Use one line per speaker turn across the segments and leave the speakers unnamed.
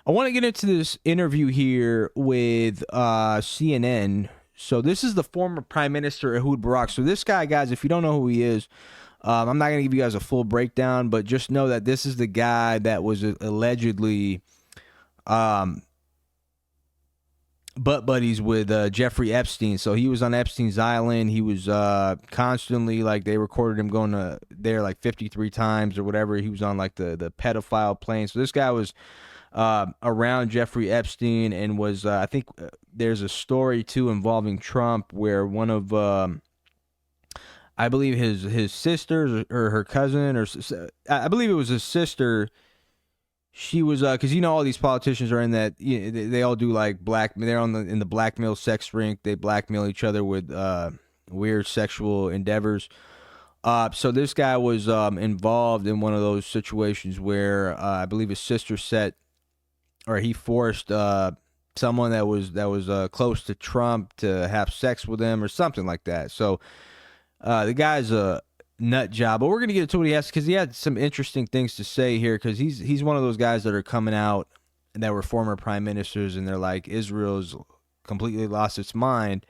I want to get into this interview here with CNN. So this is the former Prime Minister Ehud Barak. So this guy, guys, if you don't know who he is, I'm not going to give you guys a full breakdown, but just know that this is the guy that was allegedly butt buddies with Jeffrey Epstein. So he was on Epstein's Island. He was constantly, like, they recorded him going to there like 53 times or whatever. He was on like the pedophile plane. So this guy was around Jeffrey Epstein and was, I think there's a story too involving Trump where one of, I believe his sisters or her cousin, or I believe it was his sister. She was, because all these politicians are in that, they all do like they're in the blackmail sex rink. They blackmail each other with weird sexual endeavors. So this guy was involved in one of those situations where I believe his sister he forced someone that was close to Trump to have sex with him or something like that. So the guy's a nut job, but we're gonna get into what he has because he had some interesting things to say here. Because he's one of those guys that are coming out that were former prime ministers, and they're like, Israel's completely lost its mind,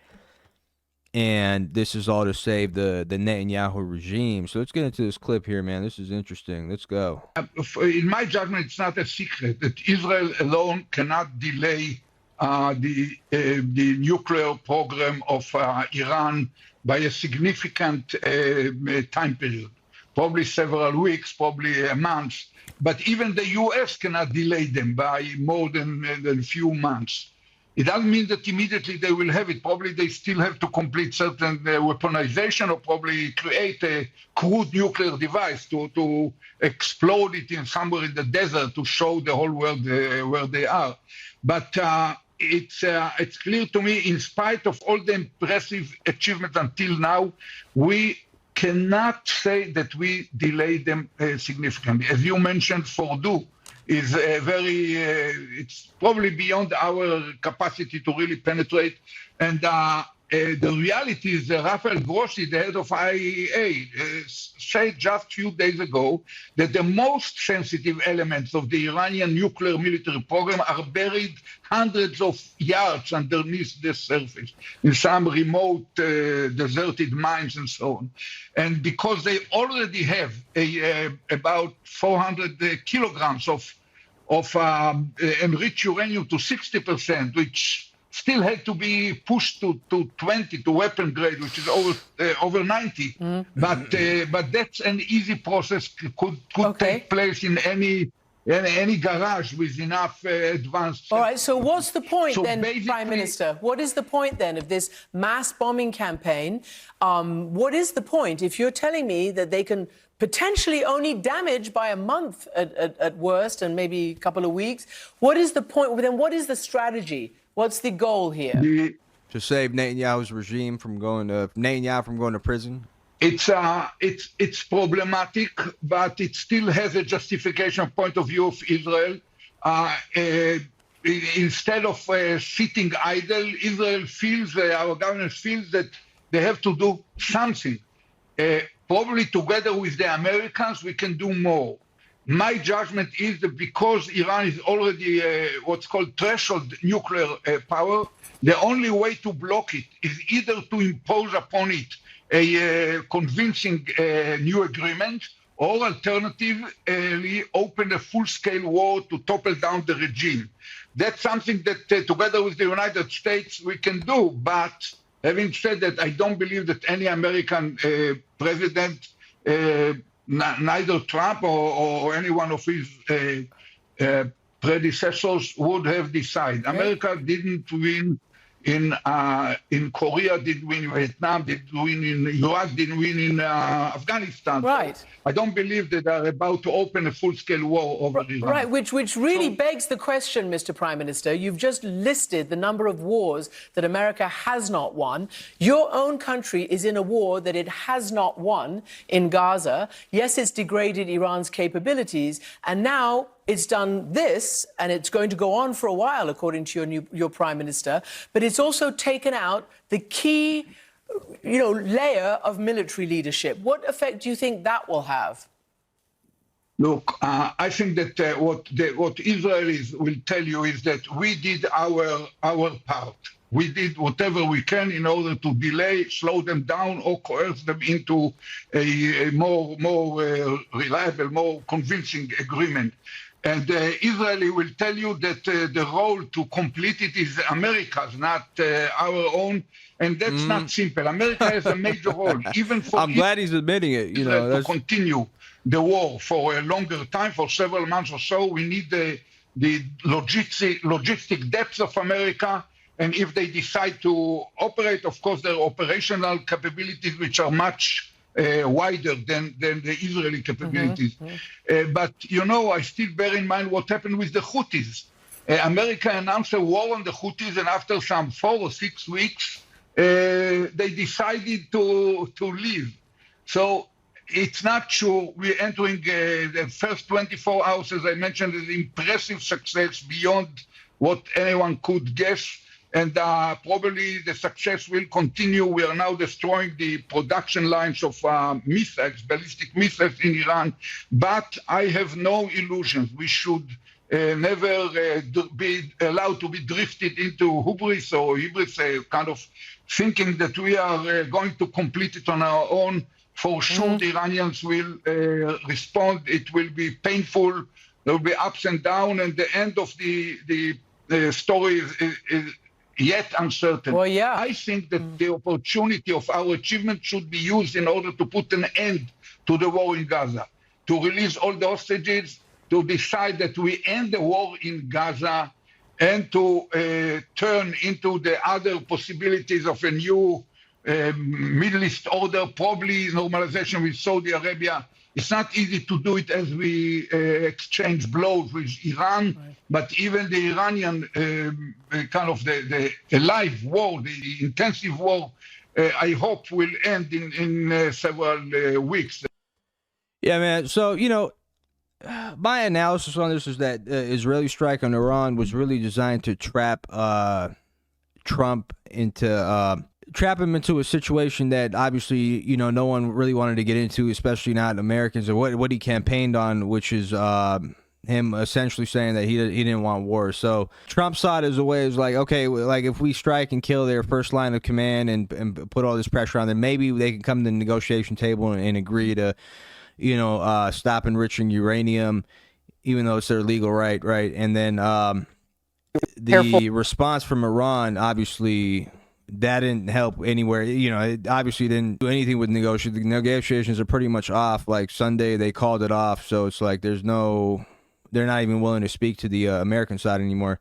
and this is all to save the Netanyahu regime. So let's get into this clip here, man. This is interesting. Let's go.
In my judgment, it's not a secret that Israel alone cannot delay the nuclear program of Iran by a significant time period, probably several weeks, probably a month. But even the U.S. cannot delay them by more than a few months. It doesn't mean that immediately they will have it. Probably they still have to complete certain weaponization or probably create a crude nuclear device to explode it in somewhere in the desert to show the whole world where they are. But it's clear to me, in spite of all the impressive achievements until now, we cannot say that we delayed them significantly. As you mentioned, Fordow is it's probably beyond our capacity to really penetrate. And the reality is that Rafael Grossi, the head of IAEA, said just a few days ago that the most sensitive elements of the Iranian nuclear military program are buried hundreds of yards underneath the surface in some remote deserted mines and so on. And because they already have about 400 kilograms of enriched uranium to 60%, which still had to be pushed to 20 to weapon grade, which is over 90. But that's an easy process. Could take place in any garage with enough advanced.
All right. So what's the point then, Prime Minister? What is the point then of this mass bombing campaign? What is the point if you're telling me that they can potentially only damage by a month at worst, and maybe a couple of weeks? What is the point? Then what is the strategy? What's the goal here?
To save Netanyahu's regime from going to prison?
It's problematic, but it still has a justification point of view of Israel. Instead of sitting idle, our government feels that they have to do something. Probably together with the Americans, we can do more. My judgment is that because Iran is already what's called threshold nuclear power, the only way to block it is either to impose upon it a convincing new agreement, or alternatively open a full-scale war to topple down the regime. That's something that together with the United States we can do. But having said that, I don't believe that any American president, neither Trump or any one of his predecessors, would have decided. America didn't win in Korea, didn't win in Vietnam, didn't win in Iraq, didn't win in Afghanistan.
Right.
So I don't believe that they're about to open a full-scale war over Iran.
Right, which really begs the question, Mr. Prime Minister. You've just listed the number of wars that America has not won. Your own country is in a war that it has not won in Gaza. Yes, it's degraded Iran's capabilities, and now it's done this, and it's going to go on for a while, according to your Prime Minister, but it's also taken out the key, layer of military leadership. What effect do you think that will have?
Look, I think that what Israelis will tell you is that we did our part. We did whatever we can in order to delay, slow them down, or coerce them into a more reliable, more convincing agreement. And Israeli will tell you that the role to complete it is America's, not our own. And that's not simple. America has a major role, even for
I'm glad he's admitting it. You know,
Israel to continue the war for a longer time, for several months or so. We need the logistic depth of America. And if they decide to operate, of course, their operational capabilities, which are much wider than the Israeli capabilities. But, you know, I still bear in mind what happened with the Houthis. America announced a war on the Houthis, and after some 4 or 6 weeks, they decided to leave. So it's not sure. We're entering the first 24 hours, as I mentioned, is impressive success beyond what anyone could guess. And probably the success will continue. We are now destroying the production lines of missiles, ballistic missiles in Iran. But I have no illusions. We should never be allowed to be drifted into hubris or kind of thinking that we are going to complete it on our own. For sure, the Iranians will respond. It will be painful. There will be ups and downs. And the end of the story is yet uncertain.
Well, yeah.
I think that the opportunity of our achievement should be used in order to put an end to the war in Gaza, to release all the hostages, to decide that we end the war in Gaza, and to turn into the other possibilities of a new Middle East order, probably normalization with Saudi Arabia. It's not easy to do it as we exchange blows with Iran, but even the Iranian kind of the live war, the intensive war, I hope will end in several weeks.
Yeah, man. So, you know, my analysis on this is that Israeli strike on Iran was really designed to trap Trump into trap him into a situation that obviously, you know, no one really wanted to get into, especially not Americans, or what he campaigned on, which is him essentially saying that he didn't want war. So Trump saw it as a way, as like, okay, like if we strike and kill their first line of command and put all this pressure on them, maybe they can come to the negotiation table and agree to, you know, stop enriching uranium, even though it's their legal right. And then the response from Iran, obviously, that didn't help anywhere. You know, it obviously didn't do anything with negotiations. The negotiations are pretty much off. Like Sunday, they called it off. So it's like they're not even willing to speak to the American side anymore.